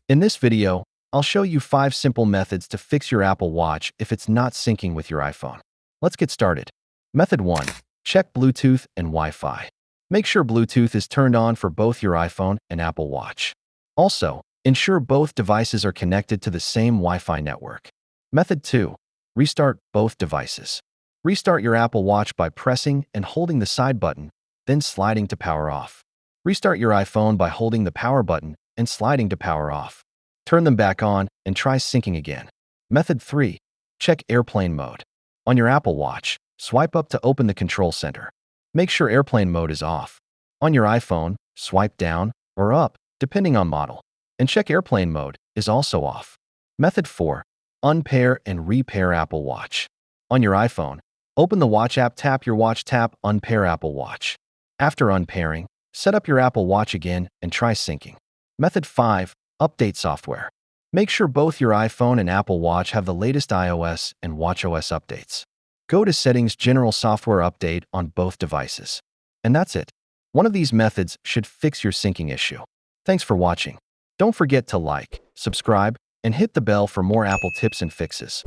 In this video, I'll show you 5 simple methods to fix your Apple Watch if it's not syncing with your iPhone. Let's get started. Method 1. Check Bluetooth and Wi-Fi. Make sure Bluetooth is turned on for both your iPhone and Apple Watch. Also, ensure both devices are connected to the same Wi-Fi network. Method 2. Restart both devices. Restart your Apple Watch by pressing and holding the side button, then sliding to power off. Restart your iPhone by holding the power button and sliding to power off. Turn them back on and try syncing again. Method 3. Check airplane mode. On your Apple Watch, swipe up to open the control center. Make sure airplane mode is off. On your iPhone, swipe down or up, depending on model, and check airplane mode is also off. Method 4. Unpair and repair Apple Watch. On your iPhone, open the Watch app, tap your watch, tap Unpair Apple Watch. After unpairing, set up your Apple Watch again and try syncing. Method 5. Update software. Make sure both your iPhone and Apple Watch have the latest iOS and watchOS updates. Go to Settings, General Software Update on both devices. And that's it. One of these methods should fix your syncing issue. Thanks for watching. Don't forget to like, subscribe, and hit the bell for more Apple tips and fixes.